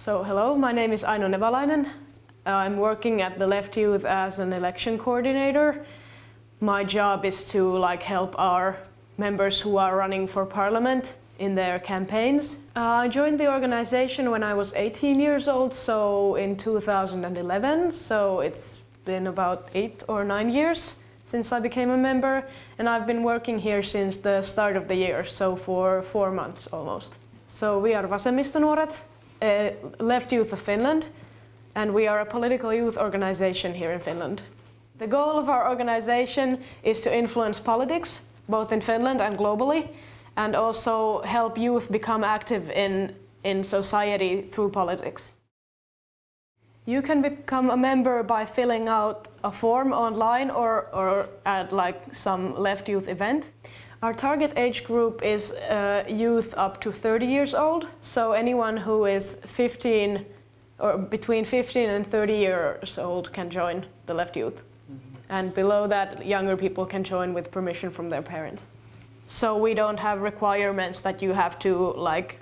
So hello, my name is Nebalainen. I'm working at the Left Youth as an election coordinator. My job is to help our members who are running for parliament in their campaigns. I joined the organization when I was 18 years old, so in 2011, so it's been about 8 or 9 years since I became a member, and I've been working here since the start of the year, so for 4 months almost. So we are Vasemmistonuoret, Left Youth of Finland, and we are a political youth organization here in Finland. The goal of our organization is to influence politics, both in Finland and globally, and also help youth become active in society through politics. You can become a member by filling out a form online or at some Left Youth event. Our target age group is youth up to 30 years old, so anyone who is 15 or between 15 and 30 years old can join the Left Youth. And below that, younger people can join with permission from their parents. So we don't have requirements that you have to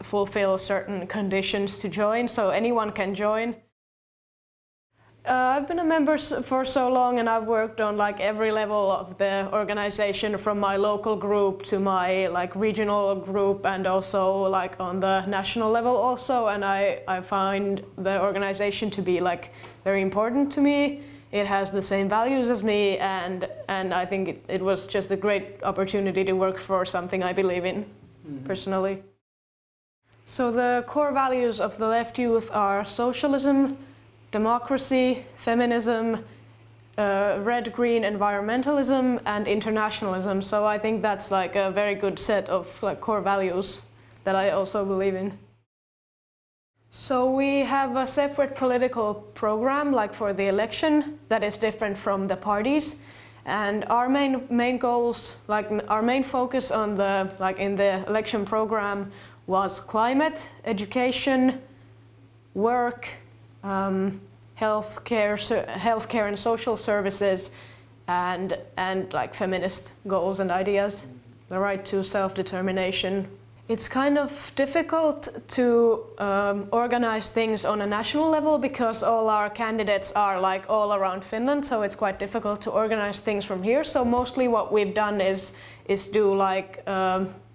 fulfill certain conditions to join, so anyone can join. I've been a member for so long, and I've worked on every level of the organization, from my local group to my regional group, and also on the national level also. And I find the organization to be very important to me. It has the same values as me, and I think it was just a great opportunity to work for something I believe in personally. So the core values of the Left Youth are socialism, democracy, feminism, red-green environmentalism, and internationalism. So I think that's a very good set of core values that I also believe in. So we have a separate political program for the election that is different from the parties. And our main goals, our main focus on the in the election program was climate, education, work, healthcare and social services, and feminist goals and ideas, the right to self-determination. It's kind of difficult to organize things on a national level because all our candidates are all around Finland, so it's quite difficult to organize things from here. So mostly what we've done is do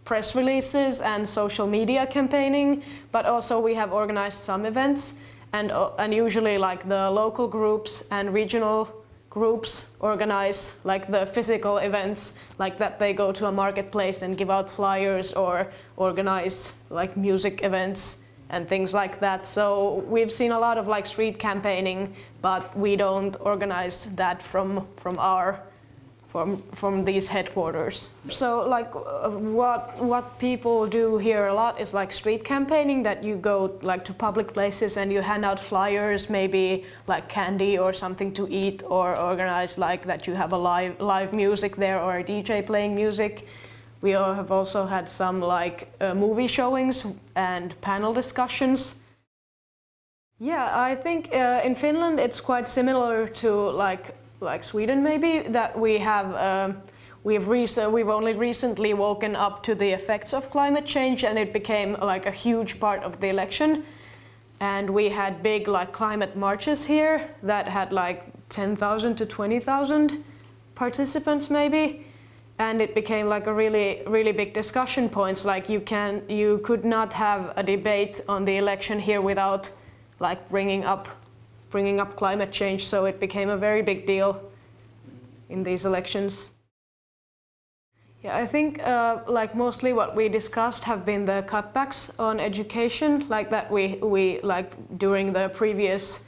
press releases and social media campaigning, but also we have organized some events. And usually the local groups and regional groups organize the physical events, that they go to a marketplace and give out flyers or organize music events and things like that. So we've seen a lot of street campaigning, but we don't organize that from these headquarters. So what people do here a lot is street campaigning, that you go to public places and you hand out flyers, maybe candy or something to eat, or organize that you have a live music there or a DJ playing music. We have also had some movie showings and panel discussions. Yeah, I think in Finland it's quite similar to Sweden, maybe, that we've only recently woken up to the effects of climate change, and it became a huge part of the election. And we had big climate marches here that had 10,000 to 20,000 participants maybe, and it became a really big discussion points. You could not have a debate on the election here without bringing up climate change, so it became a very big deal in these elections. Yeah, I think mostly what we discussed have been the cutbacks on education, that we during the previous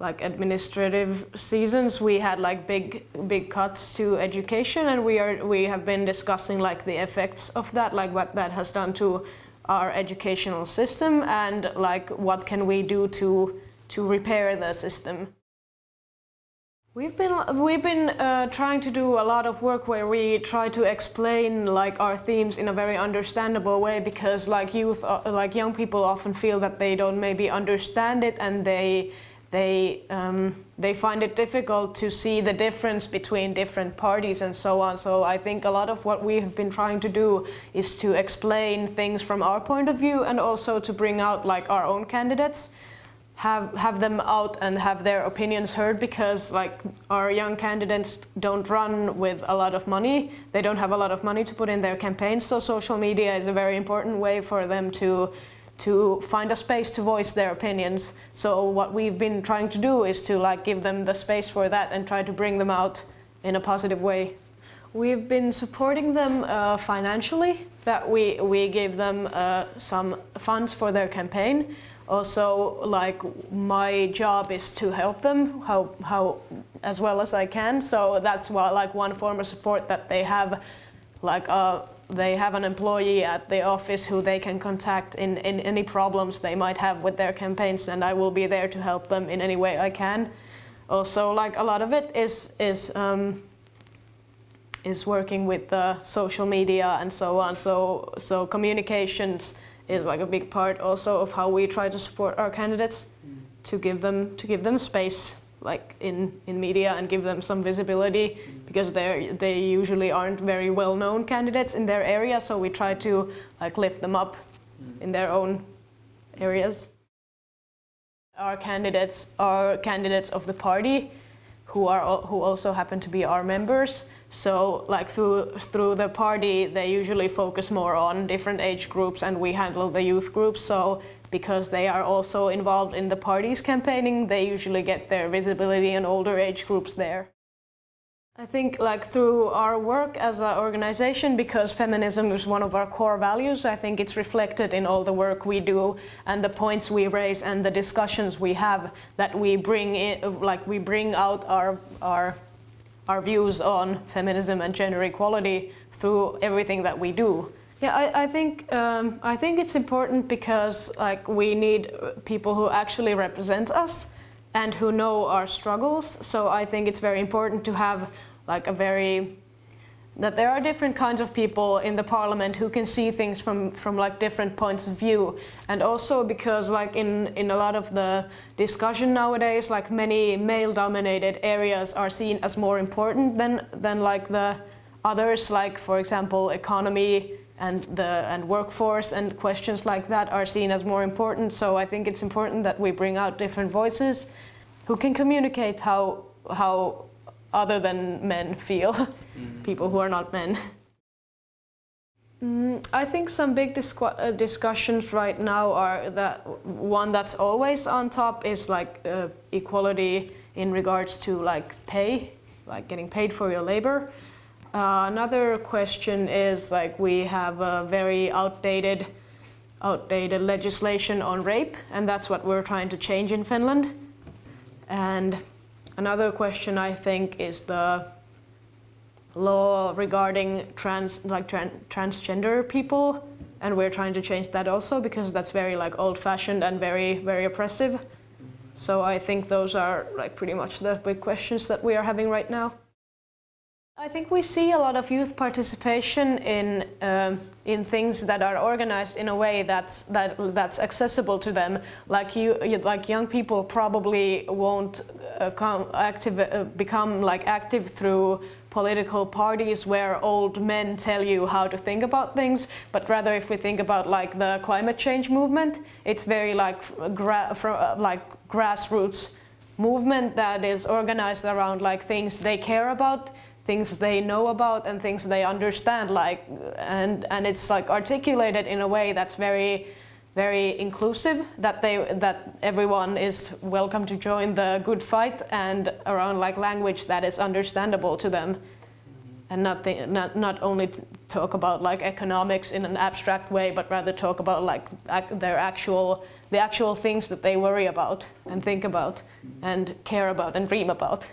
administrative seasons we had big cuts to education, and we have been discussing the effects of that, what that has done to our educational system, and what can we do to repair the system. We've been trying to do a lot of work where we try to explain our themes in a very understandable way, because young people often feel that they don't maybe understand it, and they find it difficult to see the difference between different parties and so on. So I think a lot of what we have been trying to do is to explain things from our point of view, and also to bring out our own candidates. have them out and have their opinions heard, because like our young candidates don't run with a lot of money. They don't have a lot of money to put in their campaigns, so social media is a very important way for them to find a space to voice their opinions. So what we've been trying to do is to like give them the space for that and try to bring them out in a positive way. We've been supporting them financially, that we gave them some funds for their campaign. Also, like my job is to help them how as well as I can. So that's why, like, one form of support that they have, like they have an employee at the office who they can contact in any problems they might have with their campaigns, and I will be there to help them in any way I can. Also, like, a lot of it is working with the social media and so on. So communications is like a big part also of how we try to support our candidates, to give them space, like in media, and give them some visibility, because they usually aren't very well known candidates in their area. So we try to like lift them up in their own areas. Our candidates are candidates of the party, who also happen to be our members. So like through the party, they usually focus more on different age groups, and we handle the youth groups. So because they are also involved in the party's campaigning, they usually get their visibility in older age groups there. I think like through our work as an organization, because feminism is one of our core values, I think it's reflected in all the work we do and the points we raise and the discussions we have, that we bring in, like we bring out our views on feminism and gender equality through everything that we do. Yeah, I think it's important, because like we need people who actually represent us and who know our struggles. So I think it's very important to have like that there are different kinds of people in the parliament who can see things from like different points of view. And also because like in a lot of the discussion nowadays, like many male-dominated areas are seen as more important than like the others, like for example economy and workforce and questions like that are seen as more important. So I think it's important that we bring out different voices who can communicate how other than men feel, people who are not men. I think some big discussions right now are that one that's always on top is like equality in regards to like pay, like getting paid for your labor. Another question is like we have a very outdated legislation on rape, and that's what we're trying to change in Finland. And another question I think is the law regarding transgender people, and we're trying to change that also, because that's very like old-fashioned and very, very oppressive. So I think those are like pretty much the big questions that we are having right now. I think we see a lot of youth participation in things that are organized in a way that's accessible to them. Like young people probably won't become like active through political parties where old men tell you how to think about things, but rather if we think about like the climate change movement, it's very like grassroots movement that is organized around like things they care about, things they know about, and things they understand, like and it's like articulated in a way that's very, very inclusive, that everyone is welcome to join the good fight, and around like language that is understandable to them, and not only talk about like economics in an abstract way, but rather talk about like the actual things that they worry about and think about and care about and dream about.